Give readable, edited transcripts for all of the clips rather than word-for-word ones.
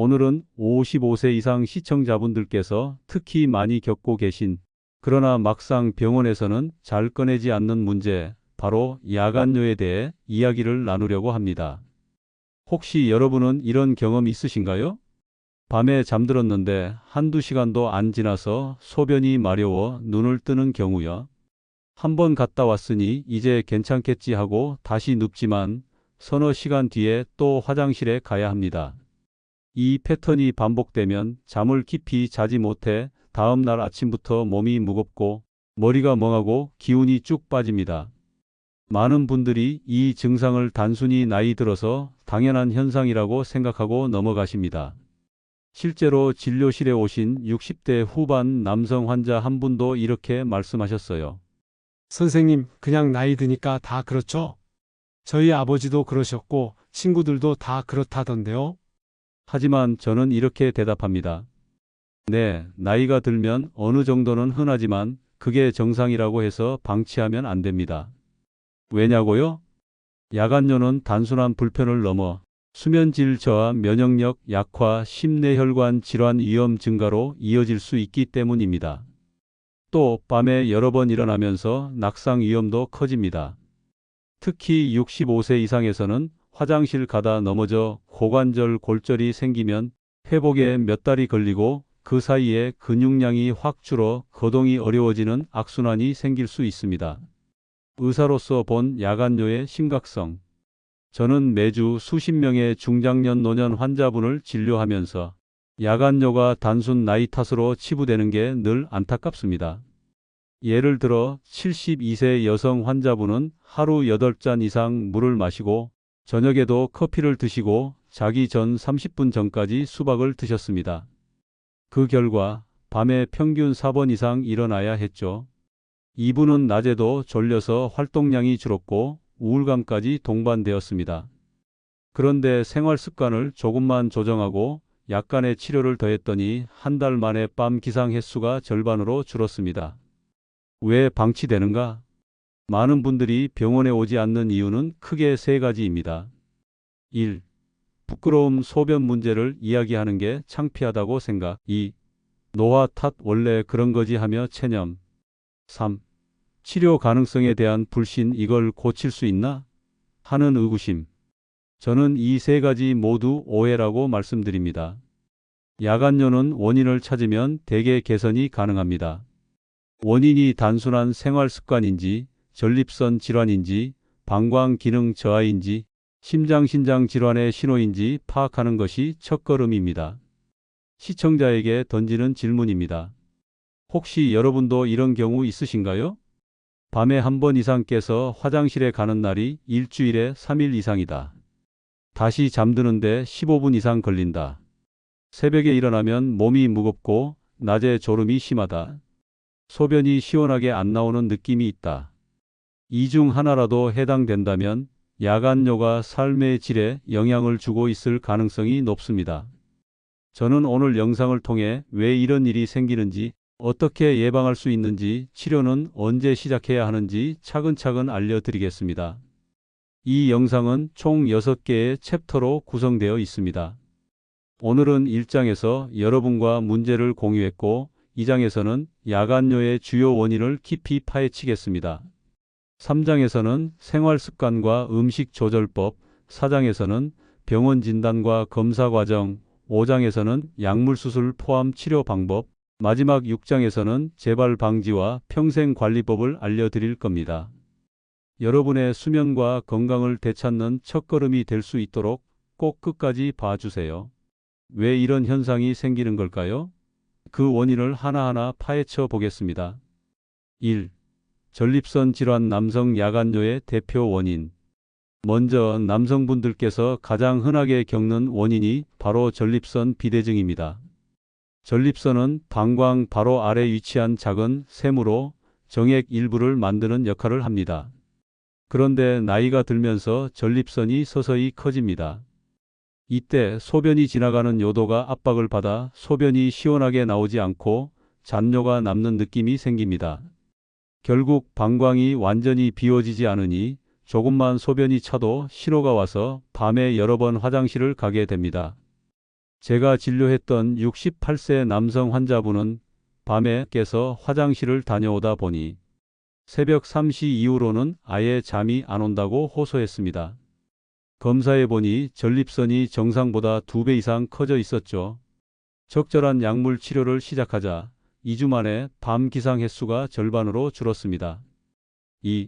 오늘은 55세 이상 시청자분들께서 특히 많이 겪고 계신, 그러나 막상 병원에서는 잘 꺼내지 않는 문제, 바로 야간뇨에 대해 이야기를 나누려고 합니다. 혹시 여러분은 이런 경험 있으신가요? 밤에 잠들었는데 한두 시간도 안 지나서 소변이 마려워 눈을 뜨는 경우요. 한 번 갔다 왔으니 이제 괜찮겠지 하고 다시 눕지만 서너 시간 뒤에 또 화장실에 가야 합니다. 이 패턴이 반복되면 잠을 깊이 자지 못해 다음 날 아침부터 몸이 무겁고 머리가 멍하고 기운이 쭉 빠집니다. 많은 분들이 이 증상을 단순히 나이 들어서 당연한 현상이라고 생각하고 넘어가십니다. 실제로 진료실에 오신 60대 후반 남성 환자 한 분도 이렇게 말씀하셨어요. 선생님, 그냥 나이 드니까 다 그렇죠? 저희 아버지도 그러셨고 친구들도 다 그렇다던데요. 하지만 저는 이렇게 대답합니다. 네, 나이가 들면 어느 정도는 흔하지만 그게 정상이라고 해서 방치하면 안 됩니다. 왜냐고요? 야간뇨는 단순한 불편을 넘어 수면질 저하, 면역력 약화, 심뇌혈관 질환 위험 증가로 이어질 수 있기 때문입니다. 또 밤에 여러 번 일어나면서 낙상 위험도 커집니다. 특히 65세 이상에서는 화장실 가다 넘어져 고관절 골절이 생기면 회복에 몇 달이 걸리고 그 사이에 근육량이 확 줄어 거동이 어려워지는 악순환이 생길 수 있습니다. 의사로서 본 야간뇨의 심각성. 저는 매주 수십 명의 중장년 노년 환자분을 진료하면서 야간뇨가 단순 나이 탓으로 치부되는 게 늘 안타깝습니다. 예를 들어 72세 여성 환자분은 하루 8잔 이상 물을 마시고 저녁에도 커피를 드시고 자기 전 30분 전까지 수박을 드셨습니다. 그 결과 밤에 평균 4번 이상 일어나야 했죠. 이분은 낮에도 졸려서 활동량이 줄었고 우울감까지 동반되었습니다. 그런데 생활 습관을 조금만 조정하고 약간의 치료를 더했더니 한 달 만에 밤 기상 횟수가 절반으로 줄었습니다. 왜 방치되는가? 많은 분들이 병원에 오지 않는 이유는 크게 세 가지입니다. 1. 부끄러움, 소변 문제를 이야기하는 게 창피하다고 생각. 2. 노화 탓, 원래 그런 거지 하며 체념. 3. 치료 가능성에 대한 불신, 이걸 고칠 수 있나? 하는 의구심. 저는 이 세 가지 모두 오해라고 말씀드립니다. 야간뇨는 원인을 찾으면 대개 개선이 가능합니다. 원인이 단순한 생활 습관인지, 전립선 질환인지, 방광 기능 저하인지, 심장 질환의 신호인지 파악하는 것이 첫걸음입니다. 시청자에게 던지는 질문입니다. 혹시 여러분도 이런 경우 있으신가요? 밤에 한 번 이상 깨서 화장실에 가는 날이 일주일에 3일 이상이다. 다시 잠드는데 15분 이상 걸린다. 새벽에 일어나면 몸이 무겁고 낮에 졸음이 심하다. 소변이 시원하게 안 나오는 느낌이 있다. 이 중 하나라도 해당된다면 야간뇨가 삶의 질에 영향을 주고 있을 가능성이 높습니다. 저는 오늘 영상을 통해 왜 이런 일이 생기는지, 어떻게 예방할 수 있는지, 치료는 언제 시작해야 하는지 차근차근 알려드리겠습니다. 이 영상은 총 6개의 챕터로 구성되어 있습니다. 오늘은 1장에서 여러분과 문제를 공유했고 2장에서는 야간뇨의 주요 원인을 깊이 파헤치겠습니다. 3장에서는 생활 습관과 음식 조절법, 4장에서는 병원 진단과 검사 과정, 5장에서는 약물 수술 포함 치료 방법, 마지막 6장에서는 재발 방지와 평생 관리법을 알려드릴 겁니다. 여러분의 수면과 건강을 되찾는 첫걸음이 될 수 있도록 꼭 끝까지 봐주세요. 왜 이런 현상이 생기는 걸까요? 그 원인을 하나하나 파헤쳐 보겠습니다. 1. 전립선 질환, 남성 야간뇨의 대표 원인. 먼저 남성분들께서 가장 흔하게 겪는 원인이 바로 전립선 비대증입니다. 전립선은 방광 바로 아래 위치한 작은 샘으로 정액 일부를 만드는 역할을 합니다. 그런데 나이가 들면서 전립선이 서서히 커집니다. 이때 소변이 지나가는 요도가 압박을 받아 소변이 시원하게 나오지 않고 잔뇨가 남는 느낌이 생깁니다. 결국 방광이 완전히 비워지지 않으니 조금만 소변이 차도 신호가 와서 밤에 여러 번 화장실을 가게 됩니다. 제가 진료했던 68세 남성 환자분은 밤에 깨서 화장실을 다녀오다 보니 새벽 3시 이후로는 아예 잠이 안 온다고 호소했습니다. 검사해 보니 전립선이 정상보다 2배 이상 커져 있었죠. 적절한 약물 치료를 시작하자 2주 만에 밤 기상 횟수가 절반으로 줄었습니다. 2.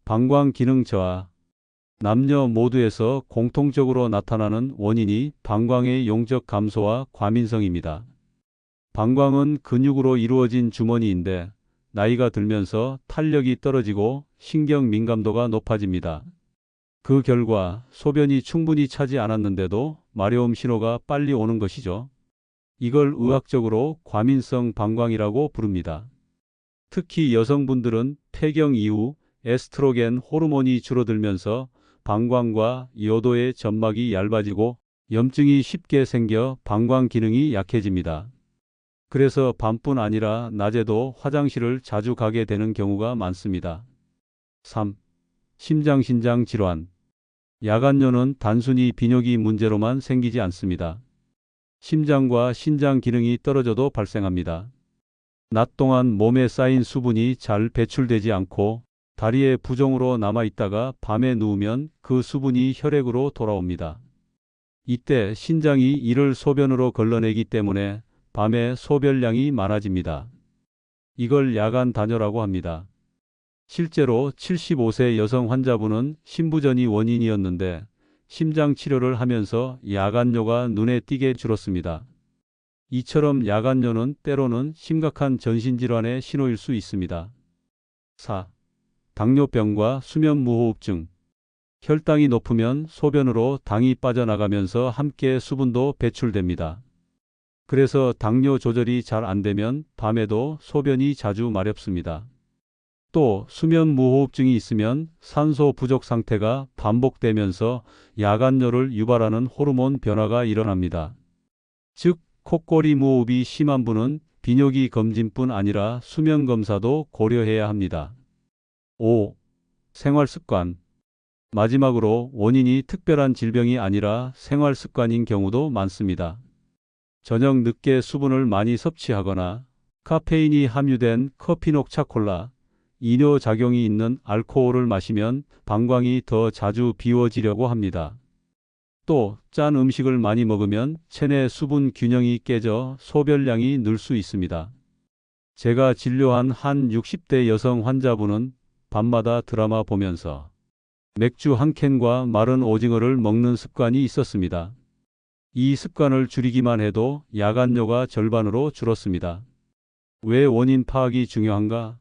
방광 기능 저하. 남녀 모두에서 공통적으로 나타나는 원인이 방광의 용적 감소와 과민성입니다. 방광은 근육으로 이루어진 주머니인데 나이가 들면서 탄력이 떨어지고 신경 민감도가 높아집니다. 그 결과 소변이 충분히 차지 않았는데도 마려움 신호가 빨리 오는 것이죠. 이걸 의학적으로 과민성 방광이라고 부릅니다. 특히 여성분들은 폐경 이후 에스트로겐 호르몬이 줄어들면서 방광과 요도의 점막이 얇아지고 염증이 쉽게 생겨 방광 기능이 약해집니다. 그래서 밤뿐 아니라 낮에도 화장실을 자주 가게 되는 경우가 많습니다. 3. 심장신장 질환. 야간뇨는 단순히 비뇨기 문제로만 생기지 않습니다. 심장과 신장 기능이 떨어져도 발생합니다. 낮 동안 몸에 쌓인 수분이 잘 배출되지 않고 다리에 부종으로 남아있다가 밤에 누우면 그 수분이 혈액으로 돌아옵니다. 이때 신장이 이를 소변으로 걸러내기 때문에 밤에 소변량이 많아집니다. 이걸 야간 단뇨라고 합니다. 실제로 75세 여성 환자분은 심부전이 원인이었는데 심장 치료를 하면서 야간뇨가 눈에 띄게 줄었습니다. 이처럼 야간뇨는 때로는 심각한 전신질환의 신호일 수 있습니다. 4. 당뇨병과 수면무호흡증. 혈당이 높으면 소변으로 당이 빠져나가면서 함께 수분도 배출됩니다. 그래서 당뇨 조절이 잘 안 되면 밤에도 소변이 자주 마렵습니다. 또 수면무호흡증이 있으면 산소 부족 상태가 반복되면서 야간뇨를 유발하는 호르몬 변화가 일어납니다. 즉 콧골이 무호흡이 심한 분은 비뇨기 검진뿐 아니라 수면 검사도 고려해야 합니다. 5. 생활습관. 마지막으로 원인이 특별한 질병이 아니라 생활습관인 경우도 많습니다. 저녁 늦게 수분을 많이 섭취하거나 카페인이 함유된 커피, 녹차, 콜라, 이뇨 작용이 있는 알코올을 마시면 방광이 더 자주 비워지려고 합니다. 또 짠 음식을 많이 먹으면 체내 수분 균형이 깨져 소변량이 늘 수 있습니다. 제가 진료한 한 60대 여성 환자분은 밤마다 드라마 보면서 맥주 한 캔과 마른 오징어를 먹는 습관이 있었습니다. 이 습관을 줄이기만 해도 야간뇨가 절반으로 줄었습니다. 왜 원인 파악이 중요한가?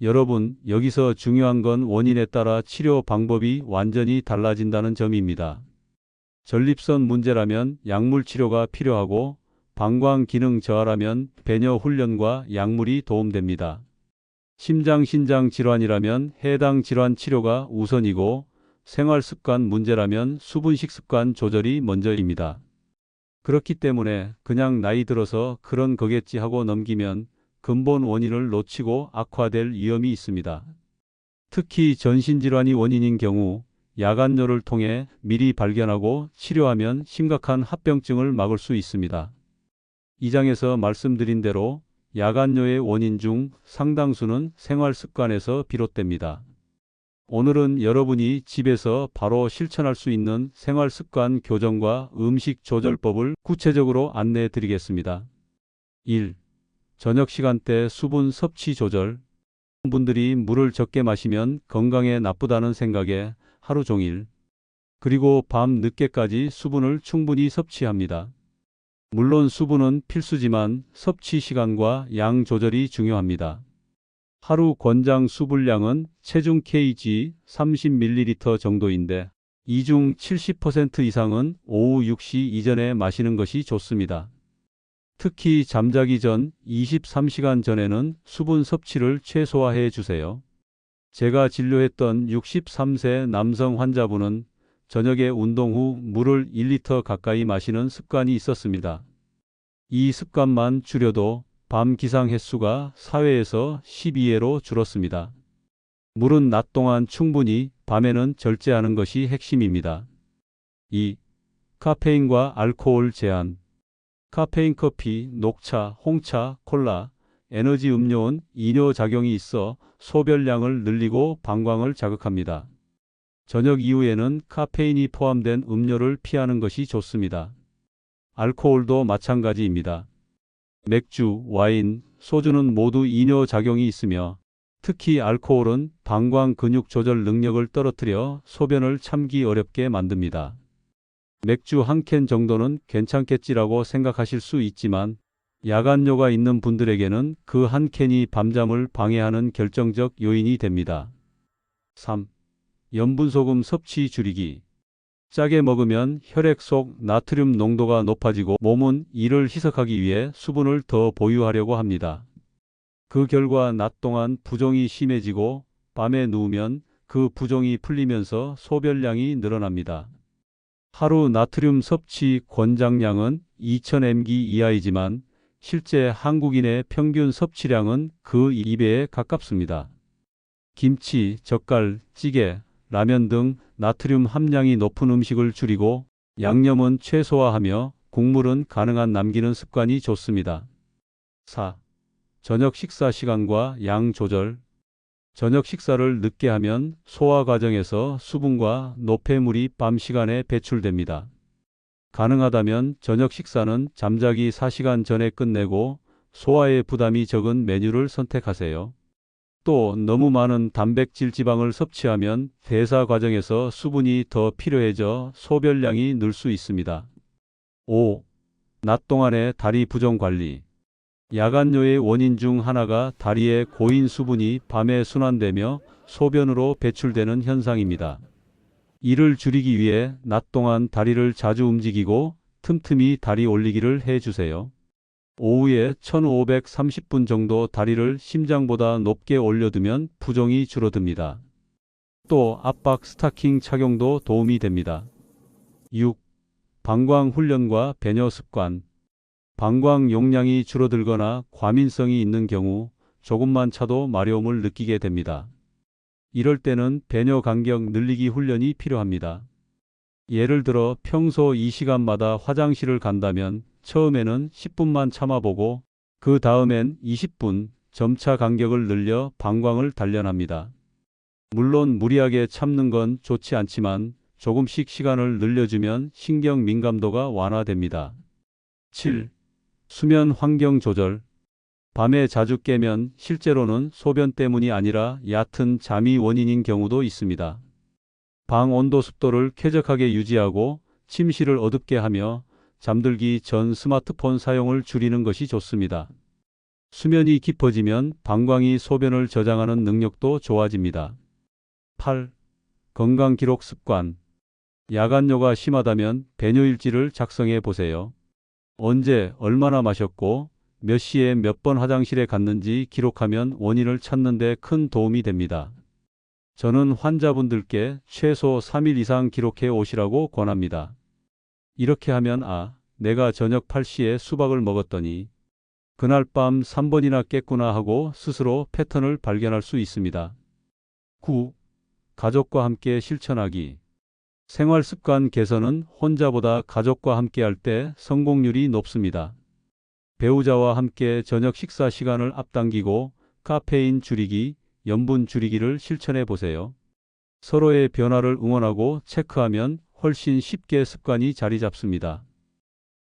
여러분, 여기서 중요한 건 원인에 따라 치료 방법이 완전히 달라진다는 점입니다. 전립선 문제라면 약물 치료가 필요하고 방광 기능 저하라면 배뇨 훈련과 약물이 도움됩니다. 심장, 신장 질환이라면 해당 질환 치료가 우선이고 생활습관 문제라면 수분식 습관 조절이 먼저입니다. 그렇기 때문에 그냥 나이 들어서 그런 거겠지 하고 넘기면 근본 원인을 놓치고 악화될 위험이 있습니다. 특히 전신질환이 원인인 경우 야간뇨를 통해 미리 발견하고 치료하면 심각한 합병증을 막을 수 있습니다. 이 장에서 말씀드린 대로 야간뇨의 원인 중 상당수는 생활습관에서 비롯됩니다. 오늘은 여러분이 집에서 바로 실천할 수 있는 생활습관 교정과 음식 조절법을 구체적으로 안내해 드리겠습니다. 1. 저녁 시간대 수분 섭취 조절. 분들이 물을 적게 마시면 건강에 나쁘다는 생각에 하루 종일 그리고 밤 늦게까지 수분을 충분히 섭취합니다. 물론 수분은 필수지만 섭취 시간과 양 조절이 중요합니다. 하루 권장 수분량은 체중 kg 30ml 정도인데 이 중 70% 이상은 오후 6시 이전에 마시는 것이 좋습니다. 특히 잠자기 전 23시간 전에는 수분 섭취를 최소화해 주세요. 제가 진료했던 63세 남성 환자분은 저녁에 운동 후 물을 1리터 가까이 마시는 습관이 있었습니다. 이 습관만 줄여도 밤 기상 횟수가 4회에서 12회로 줄었습니다. 물은 낮 동안 충분히, 밤에는 절제하는 것이 핵심입니다. 2. 카페인과 알코올 제한. 카페인 커피, 녹차, 홍차, 콜라, 에너지 음료는 이뇨 작용이 있어 소변량을 늘리고 방광을 자극합니다. 저녁 이후에는 카페인이 포함된 음료를 피하는 것이 좋습니다. 알코올도 마찬가지입니다. 맥주, 와인, 소주는 모두 이뇨 작용이 있으며 특히 알코올은 방광 근육 조절 능력을 떨어뜨려 소변을 참기 어렵게 만듭니다. 맥주 한 캔 정도는 괜찮겠지라고 생각하실 수 있지만 야간뇨가 있는 분들에게는 그 한 캔이 밤잠을 방해하는 결정적 요인이 됩니다. 3. 염분소금 섭취 줄이기. 짜게 먹으면 혈액 속 나트륨 농도가 높아지고 몸은 이를 희석하기 위해 수분을 더 보유하려고 합니다. 그 결과 낮 동안 부종이 심해지고 밤에 누우면 그 부종이 풀리면서 소변량이 늘어납니다. 하루 나트륨 섭취 권장량은 2000mg 이하이지만 실제 한국인의 평균 섭취량은 그 2배에 가깝습니다. 김치, 젓갈, 찌개, 라면 등 나트륨 함량이 높은 음식을 줄이고 양념은 최소화하며 국물은 가능한 남기는 습관이 좋습니다. 4. 저녁 식사 시간과 양 조절. 저녁 식사를 늦게 하면 소화 과정에서 수분과 노폐물이 밤 시간에 배출됩니다. 가능하다면 저녁 식사는 잠자기 4시간 전에 끝내고 소화에 부담이 적은 메뉴를 선택하세요. 또 너무 많은 단백질 지방을 섭취하면 대사 과정에서 수분이 더 필요해져 소변량이 늘 수 있습니다. 5. 낮 동안의 다리 부종 관리. 야간뇨의 원인 중 하나가 다리의 고인 수분이 밤에 순환되며 소변으로 배출되는 현상입니다. 이를 줄이기 위해 낮 동안 다리를 자주 움직이고 틈틈이 다리 올리기를 해주세요. 오후에 1530분 정도 다리를 심장보다 높게 올려두면 부종이 줄어듭니다. 또 압박 스타킹 착용도 도움이 됩니다. 6. 방광 훈련과 배뇨 습관. 방광 용량이 줄어들거나 과민성이 있는 경우 조금만 차도 마려움을 느끼게 됩니다. 이럴 때는 배뇨 간격 늘리기 훈련이 필요합니다. 예를 들어 평소 이 시간마다 화장실을 간다면 처음에는 10분만 참아보고 그 다음엔 20분 점차 간격을 늘려 방광을 단련합니다. 물론 무리하게 참는 건 좋지 않지만 조금씩 시간을 늘려주면 신경 민감도가 완화됩니다. 7. 수면 환경 조절. 밤에 자주 깨면 실제로는 소변 때문이 아니라 얕은 잠이 원인인 경우도 있습니다. 방 온도 습도를 쾌적하게 유지하고 침실을 어둡게 하며 잠들기 전 스마트폰 사용을 줄이는 것이 좋습니다. 수면이 깊어지면 방광이 소변을 저장하는 능력도 좋아집니다. 8. 건강 기록 습관. 야간뇨가 심하다면 배뇨일지를 작성해 보세요. 언제 얼마나 마셨고 몇 시에 몇 번 화장실에 갔는지 기록하면 원인을 찾는 데 큰 도움이 됩니다. 저는 환자분들께 최소 3일 이상 기록해 오시라고 권합니다. 이렇게 하면 내가 저녁 8시에 수박을 먹었더니 그날 밤 3번이나 깼구나 하고 스스로 패턴을 발견할 수 있습니다. 9. 가족과 함께 실천하기. 생활 습관 개선은 혼자보다 가족과 함께 할 때 성공률이 높습니다. 배우자와 함께 저녁 식사 시간을 앞당기고 카페인 줄이기, 염분 줄이기를 실천해 보세요. 서로의 변화를 응원하고 체크하면 훨씬 쉽게 습관이 자리 잡습니다.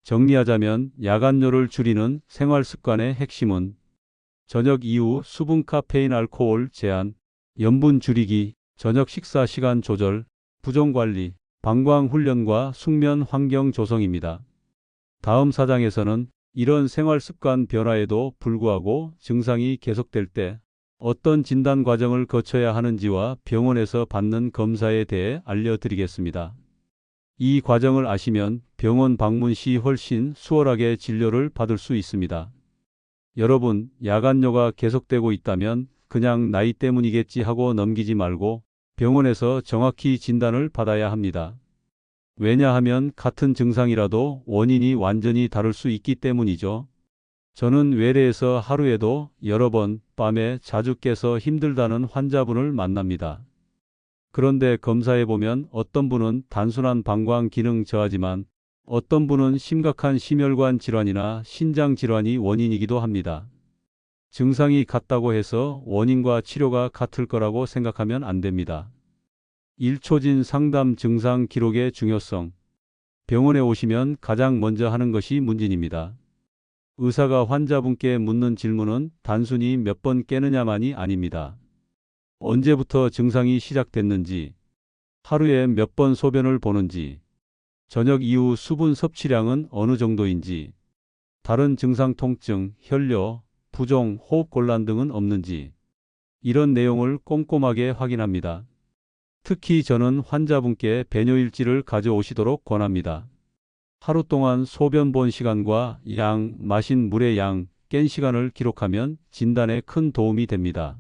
정리하자면 야간뇨를 줄이는 생활 습관의 핵심은 저녁 이후 수분 카페인 알코올 제한, 염분 줄이기, 저녁 식사 시간 조절, 부종 관리, 방광 훈련과 숙면 환경 조성입니다. 다음 사장에서는 이런 생활 습관 변화에도 불구하고 증상이 계속될 때 어떤 진단 과정을 거쳐야 하는지와 병원에서 받는 검사에 대해 알려드리겠습니다. 이 과정을 아시면 병원 방문 시 훨씬 수월하게 진료를 받을 수 있습니다. 여러분, 야간뇨가 계속되고 있다면 그냥 나이 때문이겠지 하고 넘기지 말고 병원에서 정확히 진단을 받아야 합니다. 왜냐하면 같은 증상이라도 원인이 완전히 다를 수 있기 때문이죠. 저는 외래에서 하루에도 여러 번 밤에 자주 깨서 힘들다는 환자분을 만납니다. 그런데 검사해보면 어떤 분은 단순한 방광 기능 저하지만 어떤 분은 심각한 심혈관 질환이나 신장 질환이 원인이기도 합니다. 증상이 같다고 해서 원인과 치료가 같을 거라고 생각하면 안 됩니다. 1초진 상담 증상 기록의 중요성. 병원에 오시면 가장 먼저 하는 것이 문진입니다. 의사가 환자분께 묻는 질문은 단순히 몇 번 깨느냐만이 아닙니다. 언제부터 증상이 시작됐는지, 하루에 몇 번 소변을 보는지, 저녁 이후 수분 섭취량은 어느 정도인지, 다른 증상 통증, 혈뇨, 부종, 호흡곤란 등은 없는지, 이런 내용을 꼼꼼하게 확인합니다. 특히 저는 환자분께 배뇨일지를 가져오시도록 권합니다. 하루 동안 소변 본 시간과 양, 마신 물의 양, 깬 시간을 기록하면 진단에 큰 도움이 됩니다.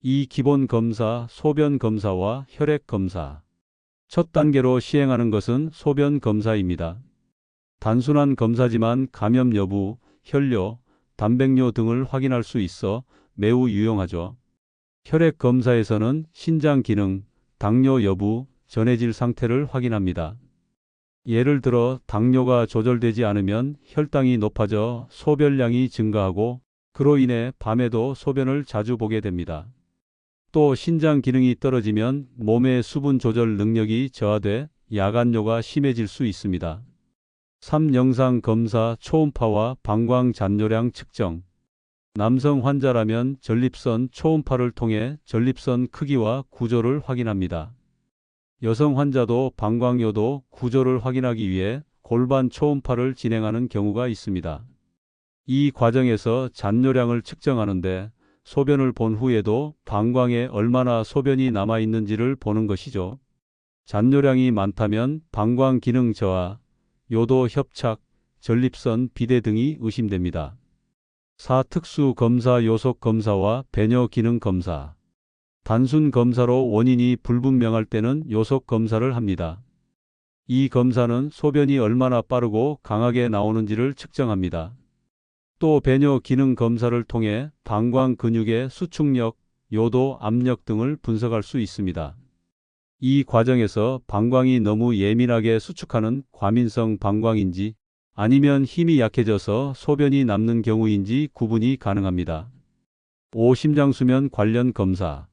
이 기본 검사, 소변 검사와 혈액 검사. 첫 단계로 시행하는 것은 소변 검사입니다. 단순한 검사지만 감염 여부, 혈뇨, 단백뇨 등을 확인할 수 있어 매우 유용하죠. 혈액 검사에서는 신장 기능, 당뇨 여부, 전해질 상태를 확인합니다. 예를 들어 당뇨가 조절되지 않으면 혈당이 높아져 소변량이 증가하고 그로 인해 밤에도 소변을 자주 보게 됩니다. 또 신장 기능이 떨어지면 몸의 수분 조절 능력이 저하돼 야간뇨가 심해질 수 있습니다. 3. 검사 초음파와 방광 잔뇨량 측정. 남성 환자라면 전립선 초음파를 통해 전립선 크기와 구조를 확인합니다. 여성 환자도 방광요도 구조를 확인하기 위해 골반 초음파를 진행하는 경우가 있습니다. 이 과정에서 잔뇨량을 측정하는데 소변을 본 후에도 방광에 얼마나 소변이 남아 있는지를 보는 것이죠. 잔뇨량이 많다면 방광 기능 저하, 요도 협착, 전립선 비대 등이 의심됩니다. 4. 특수 검사 요속 검사와 배뇨 기능 검사. 단순 검사로 원인이 불분명할 때는 요속 검사를 합니다. 이 검사는 소변이 얼마나 빠르고 강하게 나오는지를 측정합니다. 또 배뇨 기능 검사를 통해 방광 근육의 수축력, 요도, 압력 등을 분석할 수 있습니다. 이 과정에서 방광이 너무 예민하게 수축하는 과민성 방광인지 아니면 힘이 약해져서 소변이 남는 경우인지 구분이 가능합니다. 5. 심장수면 관련 검사.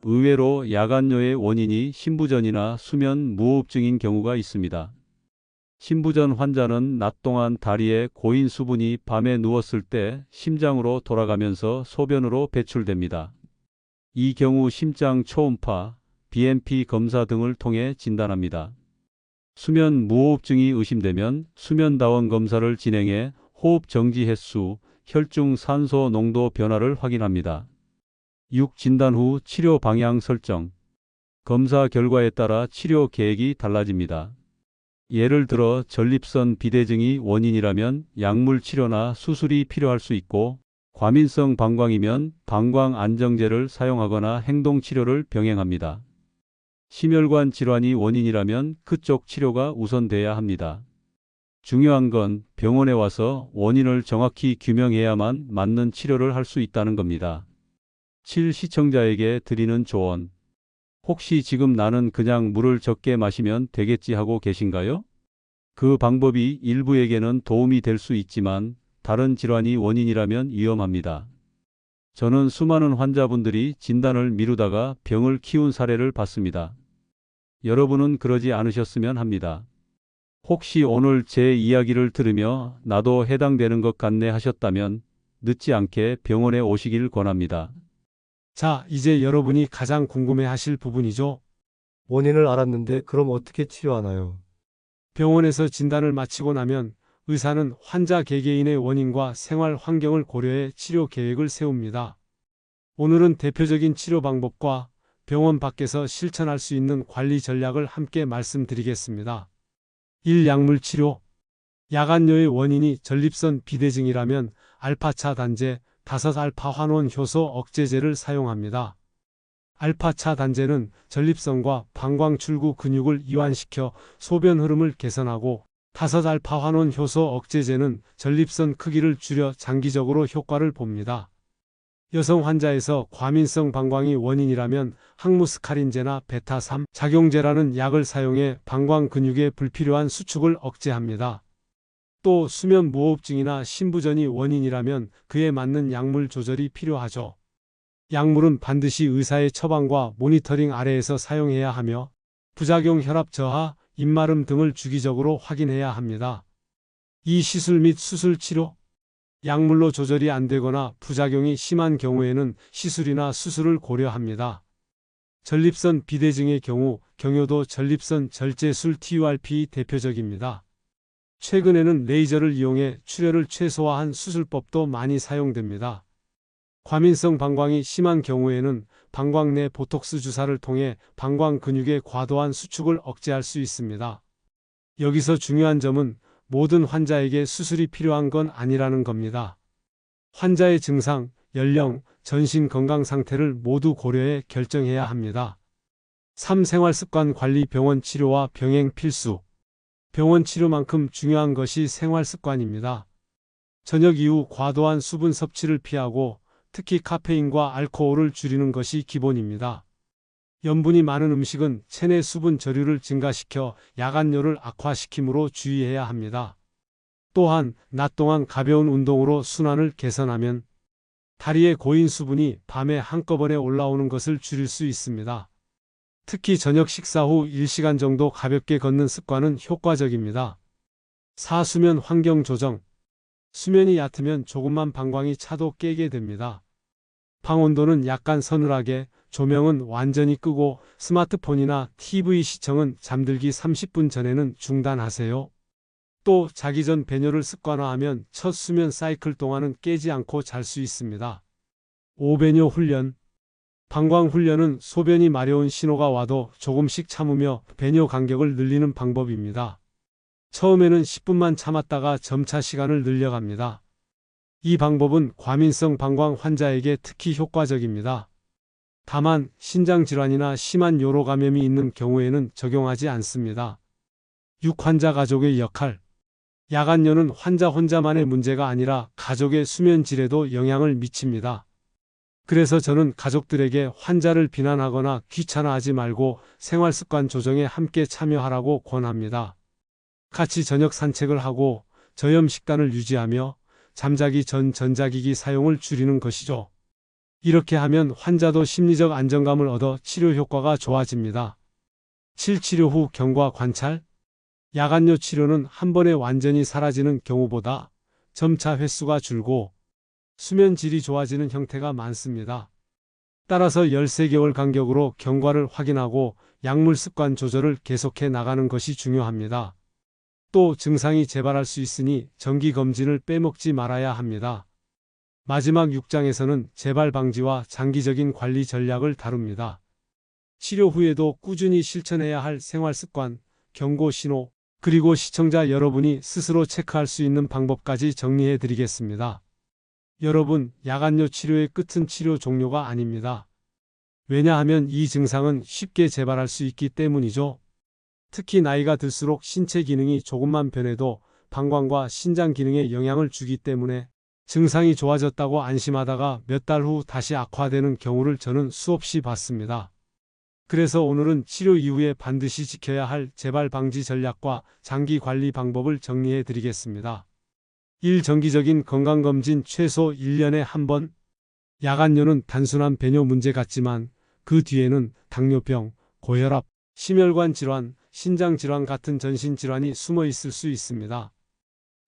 의외로 야간뇨의 원인이 심부전이나 수면 무호흡증인 경우가 있습니다. 심부전 환자는 낮 동안 다리에 고인 수분이 밤에 누웠을 때 심장으로 돌아가면서 소변으로 배출됩니다. 이 경우 심장 초음파, BMP 검사 등을 통해 진단합니다. 수면 무호흡증이 의심되면 수면다원 검사를 진행해 호흡 정지 횟수, 혈중 산소 농도 변화를 확인합니다. 6. 진단 후 치료 방향 설정. 검사 결과에 따라 치료 계획이 달라집니다. 예를 들어 전립선 비대증이 원인이라면 약물 치료나 수술이 필요할 수 있고 과민성 방광이면 방광 안정제를 사용하거나 행동 치료를 병행합니다. 심혈관 질환이 원인이라면 그쪽 치료가 우선돼야 합니다. 중요한 건 병원에 와서 원인을 정확히 규명해야만 맞는 치료를 할 수 있다는 겁니다. 7. 시청자에게 드리는 조언. 혹시 지금 나는 그냥 물을 적게 마시면 되겠지 하고 계신가요? 그 방법이 일부에게는 도움이 될 수 있지만 다른 질환이 원인이라면 위험합니다. 저는 수많은 환자분들이 진단을 미루다가 병을 키운 사례를 봤습니다. 여러분은 그러지 않으셨으면 합니다. 혹시 오늘 제 이야기를 들으며 나도 해당되는 것 같네 하셨다면 늦지 않게 병원에 오시길 권합니다. 자, 이제 여러분이 가장 궁금해하실 부분이죠. 원인을 알았는데 그럼 어떻게 치료하나요? 병원에서 진단을 마치고 나면 의사는 환자 개개인의 원인과 생활 환경을 고려해 치료 계획을 세웁니다. 오늘은 대표적인 치료 방법과 병원 밖에서 실천할 수 있는 관리 전략을 함께 말씀드리겠습니다. 1. 약물 치료. 야간뇨의 원인이 전립선 비대증이라면 알파차 단제, 5-알파환원 효소 억제제를 사용합니다. 알파차 단제는 전립선과 방광 출구 근육을 이완시켜 소변 흐름을 개선하고 5-알파환원 효소 억제제는 전립선 크기를 줄여 장기적으로 효과를 봅니다. 여성 환자에서 과민성 방광이 원인이라면 항무스카린제나 베타3 작용제라는 약을 사용해 방광 근육의 불필요한 수축을 억제합니다. 또 수면 무호흡증이나 신부전이 원인이라면 그에 맞는 약물 조절이 필요하죠. 약물은 반드시 의사의 처방과 모니터링 아래에서 사용해야 하며 부작용 혈압 저하, 입마름 등을 주기적으로 확인해야 합니다. 이 시술 및 수술 치료, 약물로 조절이 안 되거나 부작용이 심한 경우에는 시술이나 수술을 고려합니다. 전립선 비대증의 경우 경요도 전립선 절제술 TURP 대표적입니다. 최근에는 레이저를 이용해 출혈을 최소화한 수술법도 많이 사용됩니다. 과민성 방광이 심한 경우에는 방광 내 보톡스 주사를 통해 방광 근육의 과도한 수축을 억제할 수 있습니다. 여기서 중요한 점은 모든 환자에게 수술이 필요한 건 아니라는 겁니다. 환자의 증상, 연령, 전신 건강 상태를 모두 고려해 결정해야 합니다. 3. 생활습관 관리 병원 치료와 병행 필수. 병원 치료만큼 중요한 것이 생활습관입니다. 저녁 이후 과도한 수분 섭취를 피하고 특히 카페인과 알코올을 줄이는 것이 기본입니다. 염분이 많은 음식은 체내 수분 저류를 증가시켜 야간뇨를 악화시키므로 주의해야 합니다. 또한 낮 동안 가벼운 운동으로 순환을 개선하면 다리에 고인 수분이 밤에 한꺼번에 올라오는 것을 줄일 수 있습니다. 특히 저녁 식사 후 1시간 정도 가볍게 걷는 습관은 효과적입니다. 4. 수면 환경 조정. 수면이 얕으면 조금만 방광이 차도 깨게 됩니다. 방 온도는 약간 서늘하게, 조명은 완전히 끄고 스마트폰이나 TV 시청은 잠들기 30분 전에는 중단하세요. 또 자기 전 배뇨를 습관화하면 첫 수면 사이클 동안은 깨지 않고 잘 수 있습니다. 5. 배뇨 훈련. 방광 훈련은 소변이 마려운 신호가 와도 조금씩 참으며 배뇨 간격을 늘리는 방법입니다. 처음에는 10분만 참았다가 점차 시간을 늘려갑니다. 이 방법은 과민성 방광 환자에게 특히 효과적입니다. 다만 신장 질환이나 심한 요로 감염이 있는 경우에는 적용하지 않습니다. 6. 환자 가족의 역할. 야간뇨는 환자 혼자만의 문제가 아니라 가족의 수면 질에도 영향을 미칩니다. 그래서 저는 가족들에게 환자를 비난하거나 귀찮아하지 말고 생활습관 조정에 함께 참여하라고 권합니다. 같이 저녁 산책을 하고 저염 식단을 유지하며 잠자기 전 전자기기 사용을 줄이는 것이죠. 이렇게 하면 환자도 심리적 안정감을 얻어 치료 효과가 좋아집니다. 7. 치료 후 경과 관찰. 야간뇨 치료는 한 번에 완전히 사라지는 경우보다 점차 횟수가 줄고 수면 질이 좋아지는 형태가 많습니다. 따라서 13개월 간격으로 경과를 확인하고 약물 습관 조절을 계속해 나가는 것이 중요합니다. 또 증상이 재발할 수 있으니 정기 검진을 빼먹지 말아야 합니다. 마지막 6장에서는 재발 방지와 장기적인 관리 전략을 다룹니다. 치료 후에도 꾸준히 실천해야 할 생활 습관, 경고 신호, 그리고 시청자 여러분이 스스로 체크할 수 있는 방법까지 정리해 드리겠습니다. 여러분, 야간뇨 치료의 끝은 치료 종료가 아닙니다. 왜냐하면 이 증상은 쉽게 재발할 수 있기 때문이죠. 특히 나이가 들수록 신체 기능이 조금만 변해도 방광과 신장 기능에 영향을 주기 때문에 증상이 좋아졌다고 안심하다가 몇 달 후 다시 악화되는 경우를 저는 수없이 봤습니다. 그래서 오늘은 치료 이후에 반드시 지켜야 할 재발 방지 전략과 장기 관리 방법을 정리해 드리겠습니다. 1. 정기적인 건강검진 최소 1년에 한 번. 야간뇨는 단순한 배뇨 문제 같지만 그 뒤에는 당뇨병, 고혈압, 심혈관 질환, 신장 질환 같은 전신 질환이 숨어 있을 수 있습니다.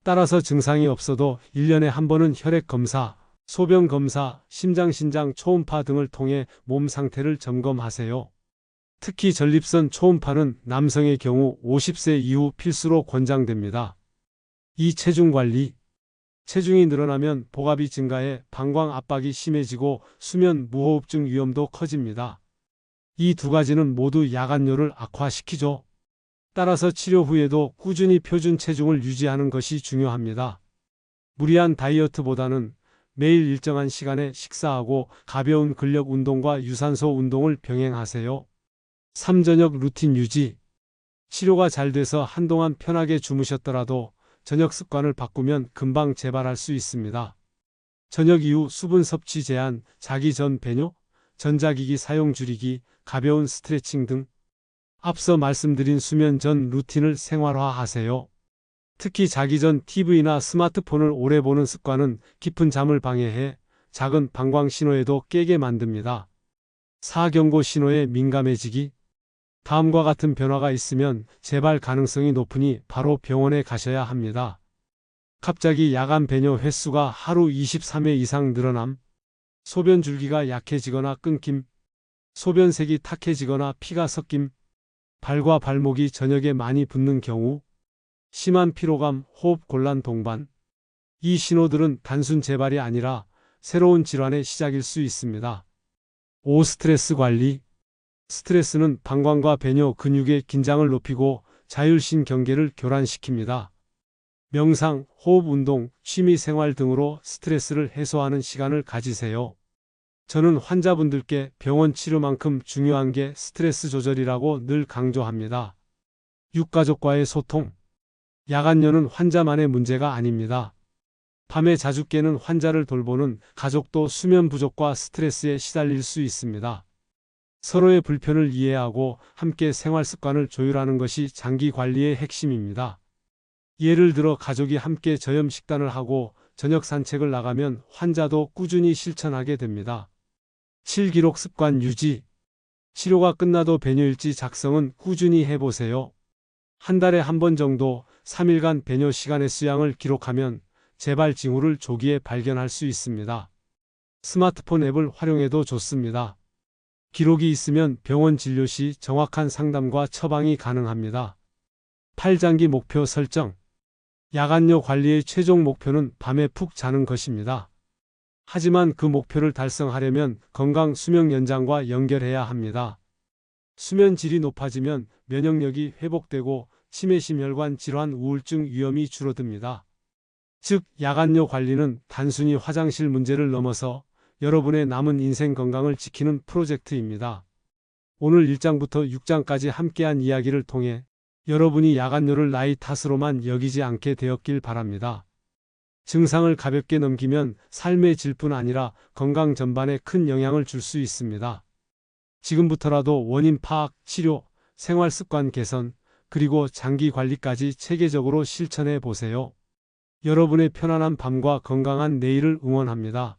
따라서 증상이 없어도 1년에 한 번은 혈액 검사, 소변 검사, 신장 초음파 등을 통해 몸 상태를 점검하세요. 특히 전립선 초음파는 남성의 경우 50세 이후 필수로 권장됩니다. 2. 체중 관리. 체중이 늘어나면 복압이 증가해 방광 압박이 심해지고 수면 무호흡증 위험도 커집니다. 이 두 가지는 모두 야간뇨를 악화시키죠. 따라서 치료 후에도 꾸준히 표준 체중을 유지하는 것이 중요합니다. 무리한 다이어트보다는 매일 일정한 시간에 식사하고 가벼운 근력 운동과 유산소 운동을 병행하세요. 3. 저녁 루틴 유지. 치료가 잘 돼서 한동안 편하게 주무셨더라도 저녁 습관을 바꾸면 금방 재발할 수 있습니다. 저녁 이후 수분 섭취 제한, 자기 전 배뇨, 전자기기 사용 줄이기, 가벼운 스트레칭 등 앞서 말씀드린 수면 전 루틴을 생활화하세요. 특히 자기 전 TV나 스마트폰을 오래 보는 습관은 깊은 잠을 방해해 작은 방광 신호에도 깨게 만듭니다. 4경고 신호에 민감해지기. 다음과 같은 변화가 있으면 재발 가능성이 높으니 바로 병원에 가셔야 합니다. 갑자기 야간 배뇨 횟수가 하루 23회 이상 늘어남, 소변 줄기가 약해지거나 끊김, 소변색이 탁해지거나 피가 섞임, 발과 발목이 저녁에 많이 붓는 경우, 심한 피로감, 호흡 곤란 동반. 이 신호들은 단순 재발이 아니라 새로운 질환의 시작일 수 있습니다. 5. 스트레스 관리. 스트레스는 방광과 배뇨 근육의 긴장을 높이고 자율신 경계를 교란시킵니다. 명상, 호흡 운동, 취미 생활 등으로 스트레스를 해소하는 시간을 가지세요. 저는 환자분들께 병원 치료만큼 중요한 게 스트레스 조절이라고 늘 강조합니다. 육가족과의 소통. 야간뇨는 환자만의 문제가 아닙니다. 밤에 자주 깨는 환자를 돌보는 가족도 수면 부족과 스트레스에 시달릴 수 있습니다. 서로의 불편을 이해하고 함께 생활 습관을 조율하는 것이 장기 관리의 핵심입니다. 예를 들어 가족이 함께 저염 식단을 하고 저녁 산책을 나가면 환자도 꾸준히 실천하게 됩니다. 7. 기록 습관 유지. 치료가 끝나도 배뇨일지 작성은 꾸준히 해보세요. 한 달에 한 번 정도 3일간 배뇨 시간의 수양을 기록하면 재발 징후를 조기에 발견할 수 있습니다. 스마트폰 앱을 활용해도 좋습니다. 기록이 있으면 병원 진료 시 정확한 상담과 처방이 가능합니다. 8. 장기 목표 설정. 야간뇨 관리의 최종 목표는 밤에 푹 자는 것입니다. 하지만 그 목표를 달성하려면 건강 수명 연장과 연결해야 합니다. 수면 질이 높아지면 면역력이 회복되고 치매, 심혈관 질환, 우울증 위험이 줄어듭니다. 즉, 야간뇨 관리는 단순히 화장실 문제를 넘어서 여러분의 남은 인생 건강을 지키는 프로젝트입니다. 오늘 1장부터 6장까지 함께한 이야기를 통해 여러분이 야간뇨를 나이 탓으로만 여기지 않게 되었길 바랍니다. 증상을 가볍게 넘기면 삶의 질뿐 아니라 건강 전반에 큰 영향을 줄 수 있습니다. 지금부터라도 원인 파악, 치료, 생활 습관 개선, 그리고 장기 관리까지 체계적으로 실천해 보세요. 여러분의 편안한 밤과 건강한 내일을 응원합니다.